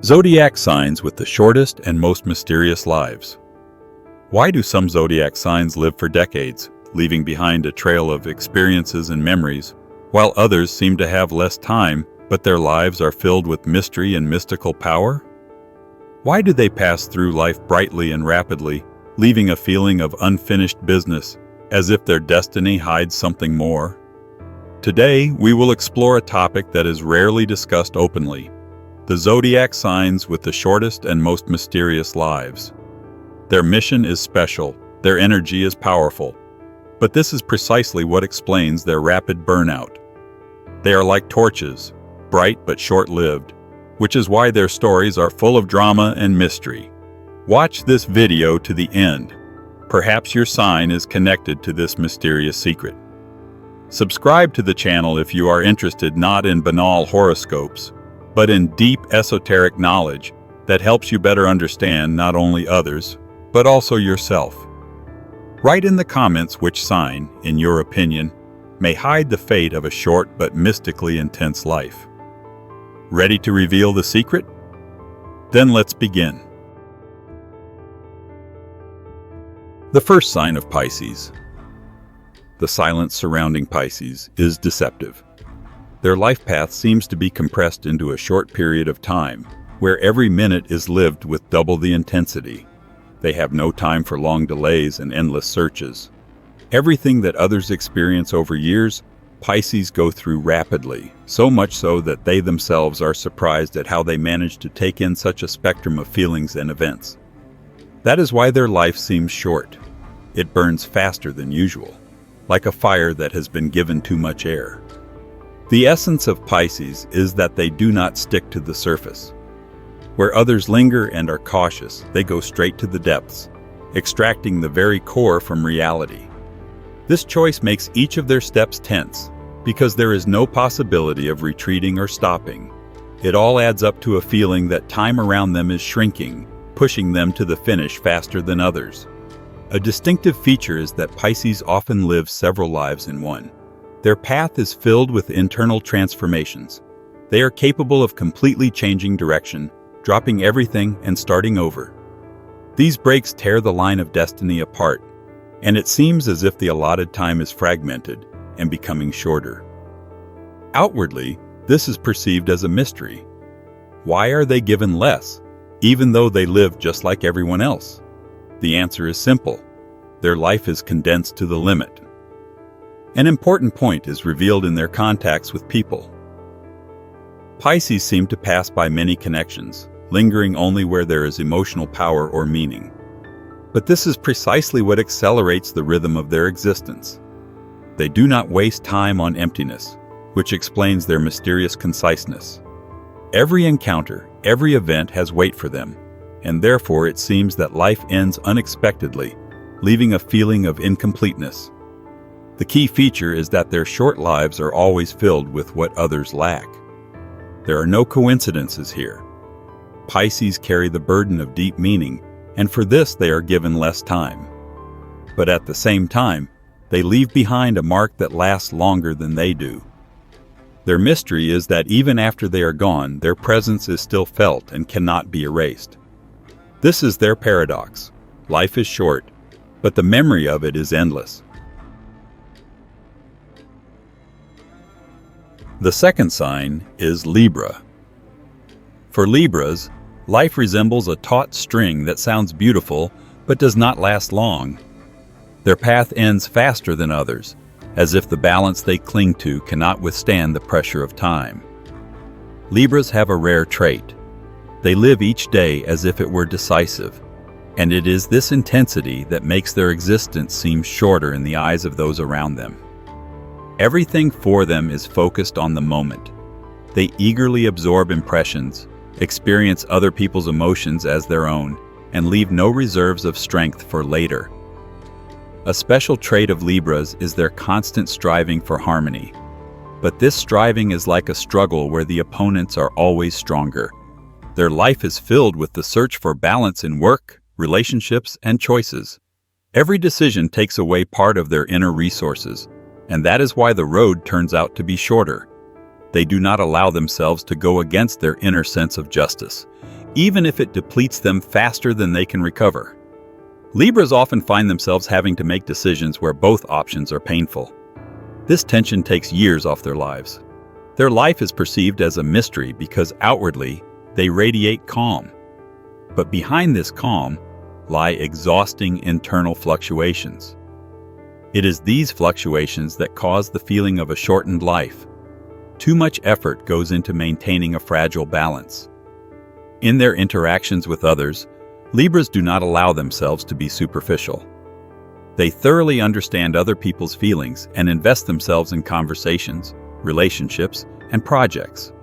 Zodiac signs with the shortest and most mysterious lives. Why do some zodiac signs live for decades, leaving behind a trail of experiences and memories, while others seem to have less time, but their lives are filled with mystery and mystical power? Why do they pass through life brightly and rapidly, leaving a feeling of unfinished business, as if their destiny hides something more? Today, we will explore a topic that is rarely discussed openly: the zodiac signs with the shortest and most mysterious lives. Their mission is special, their energy is powerful, but this is precisely what explains their rapid burnout. They are like torches, bright but short-lived, which is why their stories are full of drama and mystery. Watch this video to the end. Perhaps your sign is connected to this mysterious secret. Subscribe to the channel if you are interested not in banal horoscopes, but in deep esoteric knowledge that helps you better understand not only others, but also yourself. Write in the comments which sign, in your opinion, may hide the fate of a short but mystically intense life. Ready to reveal the secret? Then let's begin. The first sign of Pisces. The silence surrounding Pisces is deceptive. Their life path seems to be compressed into a short period of time, where every minute is lived with double the intensity. They have no time for long delays and endless searches. Everything that others experience over years, Pisces go through rapidly, so much so that they themselves are surprised at how they manage to take in such a spectrum of feelings and events. That is why their life seems short. It burns faster than usual, like a fire that has been given too much air. The essence of Pisces is that they do not stick to the surface. Where others linger and are cautious, they go straight to the depths, extracting the very core from reality. This choice makes each of their steps tense, because there is no possibility of retreating or stopping. It all adds up to a feeling that time around them is shrinking, pushing them to the finish faster than others. A distinctive feature is that Pisces often live several lives in one. Their path is filled with internal transformations. They are capable of completely changing direction, dropping everything and starting over. These breaks tear the line of destiny apart, and it seems as if the allotted time is fragmented and becoming shorter. Outwardly, this is perceived as a mystery. Why are they given less, even though they live just like everyone else? The answer is simple. Their life is condensed to the limit. An important point is revealed in their contacts with people. Pisces seem to pass by many connections, lingering only where there is emotional power or meaning. But this is precisely what accelerates the rhythm of their existence. They do not waste time on emptiness, which explains their mysterious conciseness. Every encounter, every event has weight for them, and therefore it seems that life ends unexpectedly, leaving a feeling of incompleteness. The key feature is that their short lives are always filled with what others lack. There are no coincidences here. Pisces carry the burden of deep meaning, and for this they are given less time. But at the same time, they leave behind a mark that lasts longer than they do. Their mystery is that even after they are gone, their presence is still felt and cannot be erased. This is their paradox. Life is short, but the memory of it is endless. The second sign is Libra. For Libras, life resembles a taut string that sounds beautiful but does not last long. Their path ends faster than others, as if the balance they cling to cannot withstand the pressure of time. Libras have a rare trait. They live each day as if it were decisive, and it is this intensity that makes their existence seem shorter in the eyes of those around them. Everything for them is focused on the moment. They eagerly absorb impressions, experience other people's emotions as their own, and leave no reserves of strength for later. A special trait of Libras is their constant striving for harmony. But this striving is like a struggle where the opponents are always stronger. Their life is filled with the search for balance in work, relationships, and choices. Every decision takes away part of their inner resources, and that is why the road turns out to be shorter. They do not allow themselves to go against their inner sense of justice, even if it depletes them faster than they can recover. Libras often find themselves having to make decisions where both options are painful. This tension takes years off their lives. Their life is perceived as a mystery because outwardly they radiate calm. But behind this calm lie exhausting internal fluctuations. It is these fluctuations that cause the feeling of a shortened life. Too much effort goes into maintaining a fragile balance. In their interactions with others, Libras do not allow themselves to be superficial. They thoroughly understand other people's feelings and invest themselves in conversations, relationships, and projects.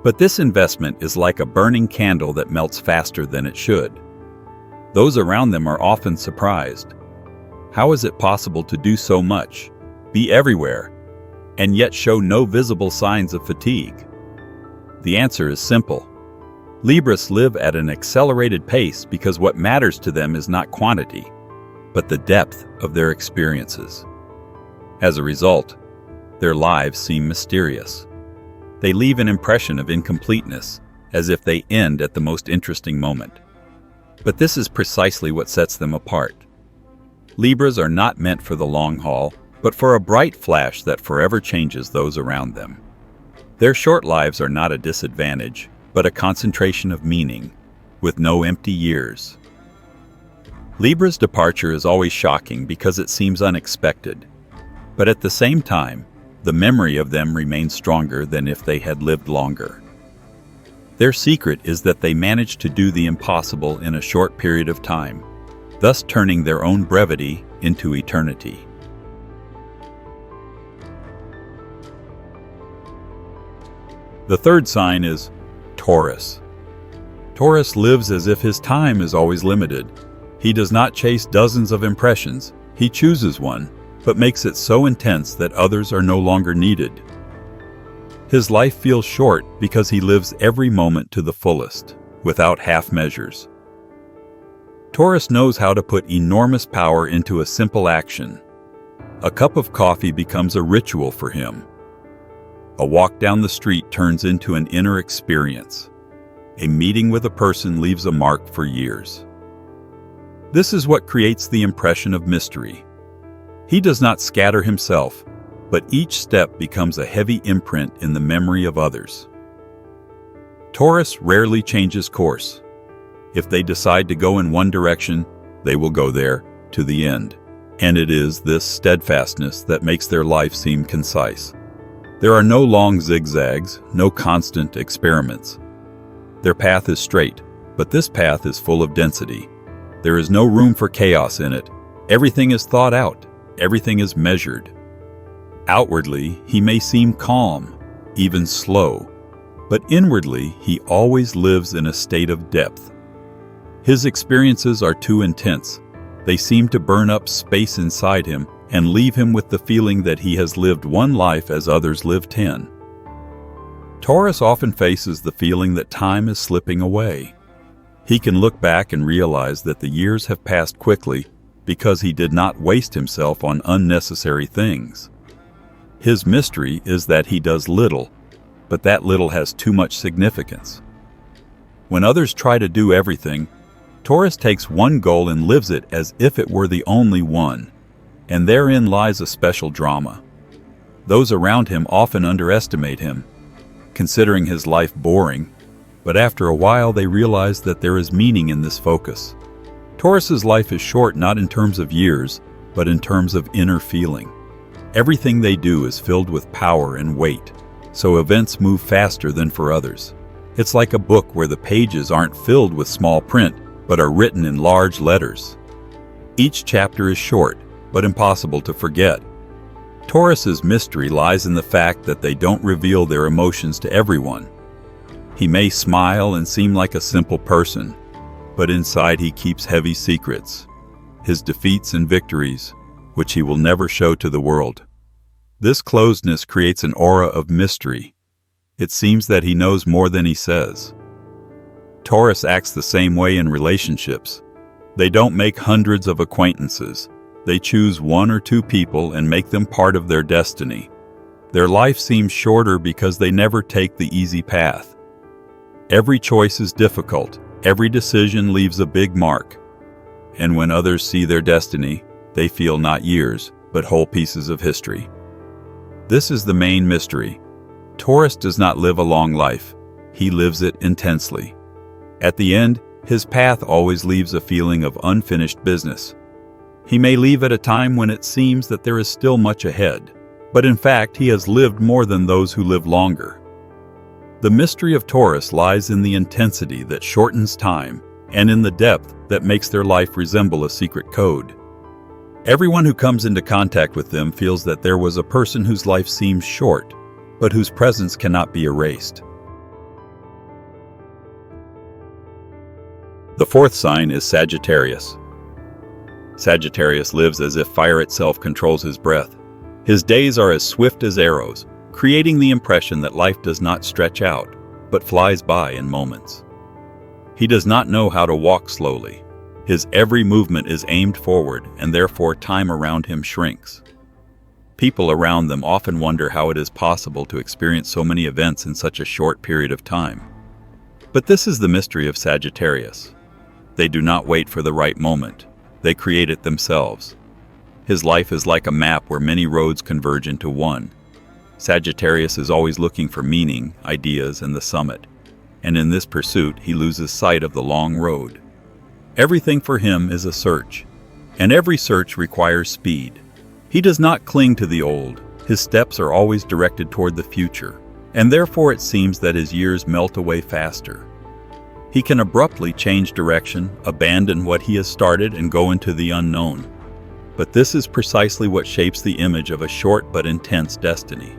But this investment is like a burning candle that melts faster than it should. Those around them are often surprised. How is it possible to do so much, be everywhere, and yet show no visible signs of fatigue? The answer is simple. Libras live at an accelerated pace because what matters to them is not quantity, but the depth of their experiences. As a result, their lives seem mysterious. They leave an impression of incompleteness, as if they end at the most interesting moment. But this is precisely what sets them apart. Libras are not meant for the long haul, but for a bright flash that forever changes those around them. Their short lives are not a disadvantage, but a concentration of meaning, with no empty years. Libra's departure is always shocking because it seems unexpected, but at the same time, the memory of them remains stronger than if they had lived longer. Their secret is that they managed to do the impossible in a short period of time, thus turning their own brevity into eternity. The third sign is Taurus. Taurus lives as if his time is always limited. He does not chase dozens of impressions. He chooses one, but makes it so intense that others are no longer needed. His life feels short because he lives every moment to the fullest, without half measures. Taurus knows how to put enormous power into a simple action. A cup of coffee becomes a ritual for him. A walk down the street turns into an inner experience. A meeting with a person leaves a mark for years. This is what creates the impression of mystery. He does not scatter himself, but each step becomes a heavy imprint in the memory of others. Taurus rarely changes course. If they decide to go in one direction, they will go there, to the end. And it is this steadfastness that makes their life seem concise. There are no long zigzags, no constant experiments. Their path is straight, but this path is full of density. There is no room for chaos in it. Everything is thought out. Everything is measured. Outwardly, he may seem calm, even slow, but inwardly, he always lives in a state of depth. His experiences are too intense. They seem to burn up space inside him and leave him with the feeling that he has lived one life as others live 10. Taurus often faces the feeling that time is slipping away. He can look back and realize that the years have passed quickly because he did not waste himself on unnecessary things. His mystery is that he does little, but that little has too much significance. When others try to do everything, Taurus takes one goal and lives it as if it were the only one, and therein lies a special drama. Those around him often underestimate him, considering his life boring, but after a while they realize that there is meaning in this focus. Taurus's life is short not in terms of years, but in terms of inner feeling. Everything they do is filled with power and weight, so events move faster than for others. It's like a book where the pages aren't filled with small print, but are written in large letters. Each chapter is short, but impossible to forget. Taurus's mystery lies in the fact that they don't reveal their emotions to everyone. He may smile and seem like a simple person, but inside he keeps heavy secrets, his defeats and victories, which he will never show to the world. This closedness creates an aura of mystery. It seems that he knows more than he says. Taurus acts the same way in relationships. They don't make hundreds of acquaintances. They choose one or two people and make them part of their destiny. Their life seems shorter because they never take the easy path. Every choice is difficult, every decision leaves a big mark. And when others see their destiny, they feel not years, but whole pieces of history. This is the main mystery. Taurus does not live a long life. He lives it intensely. At the end, his path always leaves a feeling of unfinished business. He may leave at a time when it seems that there is still much ahead, but in fact he has lived more than those who live longer. The mystery of Taurus lies in the intensity that shortens time and in the depth that makes their life resemble a secret code. Everyone who comes into contact with them feels that there was a person whose life seems short, but whose presence cannot be erased. The fourth sign is Sagittarius. Sagittarius lives as if fire itself controls his breath. His days are as swift as arrows, creating the impression that life does not stretch out, but flies by in moments. He does not know how to walk slowly. His every movement is aimed forward, and therefore time around him shrinks. People around them often wonder how it is possible to experience so many events in such a short period of time. But this is the mystery of Sagittarius. They do not wait for the right moment. They create it themselves. His life is like a map where many roads converge into one. Sagittarius is always looking for meaning, ideas, and the summit. And in this pursuit, he loses sight of the long road. Everything for him is a search, and every search requires speed. He does not cling to the old. His steps are always directed toward the future, and therefore it seems that his years melt away faster. He can abruptly change direction, abandon what he has started, and go into the unknown. But this is precisely what shapes the image of a short but intense destiny.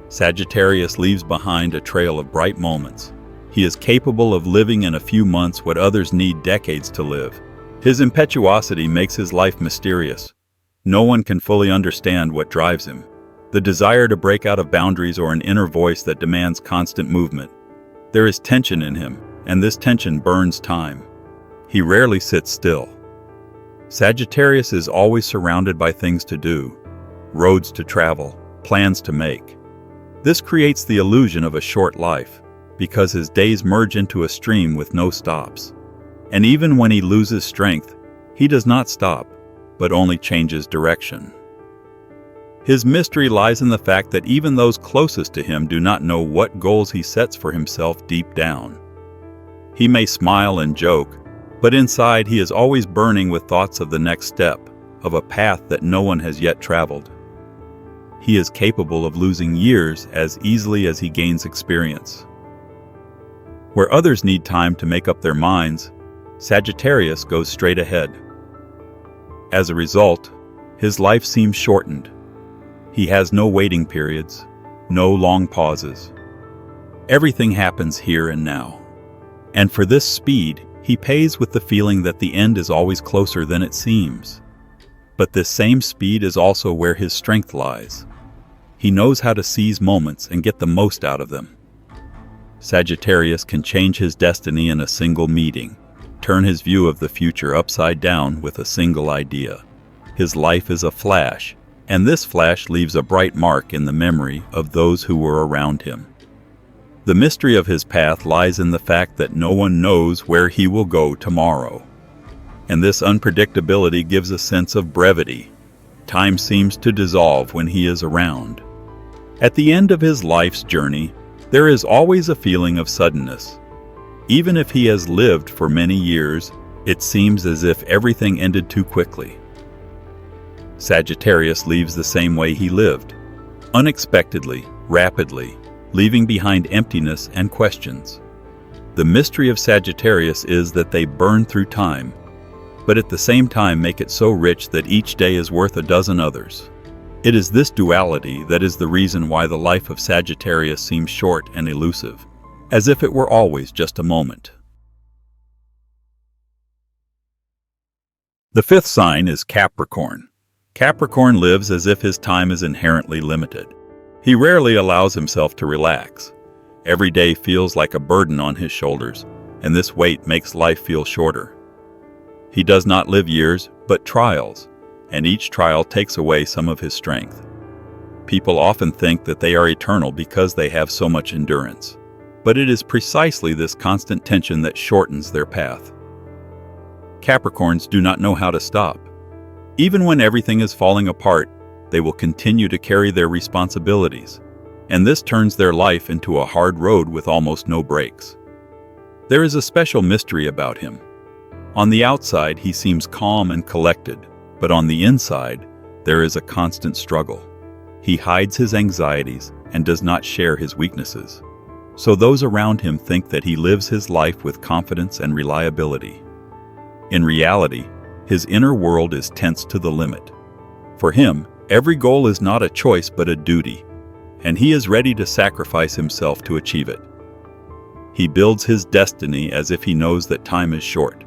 Sagittarius leaves behind a trail of bright moments. He is capable of living in a few months what others need decades to live. His impetuosity makes his life mysterious. No one can fully understand what drives him. The desire to break out of boundaries or an inner voice that demands constant movement. There is tension in him, and this tension burns time. He rarely sits still. Sagittarius is always surrounded by things to do, roads to travel, plans to make. This creates the illusion of a short life, because his days merge into a stream with no stops. And even when he loses strength, he does not stop, but only changes direction. His mystery lies in the fact that even those closest to him do not know what goals he sets for himself deep down. He may smile and joke, but inside he is always burning with thoughts of the next step, of a path that no one has yet traveled. He is capable of losing years as easily as he gains experience. Where others need time to make up their minds, Sagittarius goes straight ahead. As a result, his life seems shortened. He has no waiting periods, no long pauses. Everything happens here and now. And for this speed, he pays with the feeling that the end is always closer than it seems. But this same speed is also where his strength lies. He knows how to seize moments and get the most out of them. Sagittarius can change his destiny in a single meeting, turn his view of the future upside down with a single idea. His life is a flash, and this flash leaves a bright mark in the memory of those who were around him. The mystery of his path lies in the fact that no one knows where he will go tomorrow. And this unpredictability gives a sense of brevity. Time seems to dissolve when he is around. At the end of his life's journey, there is always a feeling of suddenness. Even if he has lived for many years, it seems as if everything ended too quickly. Sagittarius leaves the same way he lived, unexpectedly, rapidly, leaving behind emptiness and questions. The mystery of Sagittarius is that they burn through time, but at the same time make it so rich that each day is worth a dozen others. It is this duality that is the reason why the life of Sagittarius seems short and elusive, as if it were always just a moment. The fifth sign is Capricorn. Capricorn lives as if his time is inherently limited. He rarely allows himself to relax. Every day feels like a burden on his shoulders, and this weight makes life feel shorter. He does not live years, but trials, and each trial takes away some of his strength. people often think that they are eternal because they have so much endurance. But it is precisely this constant tension that shortens their path. Capricorns do not know how to stop. Even when everything is falling apart, they will continue to carry their responsibilities, and this turns their life into a hard road with almost no breaks. There is a special mystery about him. On the outside, he seems calm and collected, but on the inside, there is a constant struggle. He hides his anxieties and does not share his weaknesses. So those around him think that he lives his life with confidence and reliability. In reality, his inner world is tense to the limit. For him, every goal is not a choice but a duty, and he is ready to sacrifice himself to achieve it. He builds his destiny as if he knows that time is short,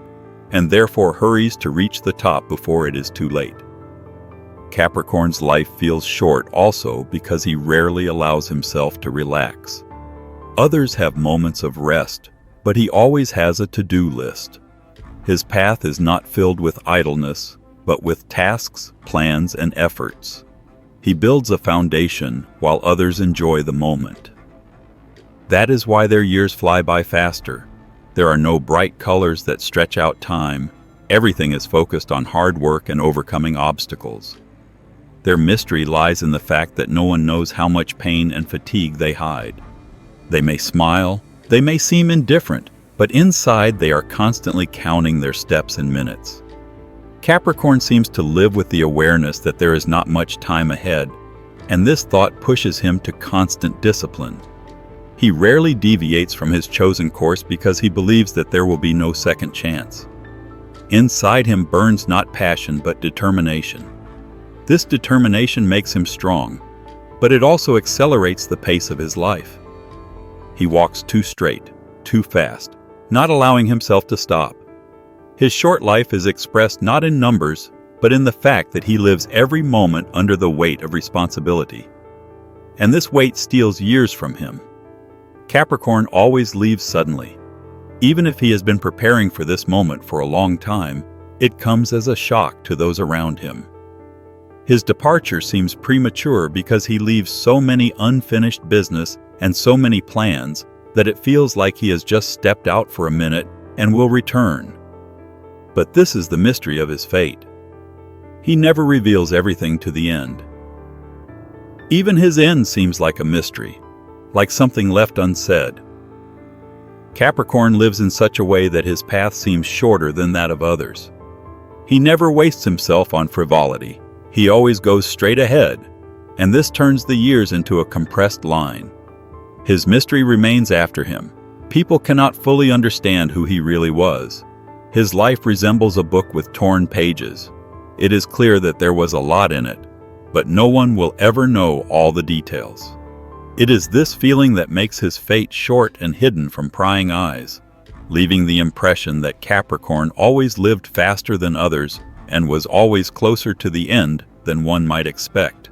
and therefore hurries to reach the top before it is too late. Capricorn's life feels short also because he rarely allows himself to relax. Others have moments of rest, but he always has a to-do list. His path is not filled with idleness, but with tasks, plans, and efforts. He builds a foundation while others enjoy the moment. That is why their years fly by faster. There are no bright colors that stretch out time. Everything is focused on hard work and overcoming obstacles. Their mystery lies in the fact that no one knows how much pain and fatigue they hide. They may smile, they may seem indifferent, but inside they are constantly counting their steps and minutes. Capricorn seems to live with the awareness that there is not much time ahead, and this thought pushes him to constant discipline. He rarely deviates from his chosen course because he believes that there will be no second chance. Inside him burns not passion but determination. This determination makes him strong, but it also accelerates the pace of his life. He walks too straight, too fast, not allowing himself to stop. His short life is expressed not in numbers, but in the fact that he lives every moment under the weight of responsibility. And this weight steals years from him. Capricorn always leaves suddenly. Even if he has been preparing for this moment for a long time, it comes as a shock to those around him. His departure seems premature because he leaves so many unfinished business and so many plans that it feels like he has just stepped out for a minute and will return. But this is the mystery of his fate. He never reveals everything to the end. Even his end seems like a mystery, like something left unsaid. Capricorn lives in such a way that his path seems shorter than that of others. He never wastes himself on frivolity. He always goes straight ahead, and this turns the years into a compressed line. His mystery remains after him. People cannot fully understand who he really was. His life resembles a book with torn pages. It is clear that there was a lot in it, but no one will ever know all the details. It is this feeling that makes his fate short and hidden from prying eyes, leaving the impression that Capricorn always lived faster than others and was always closer to the end than one might expect.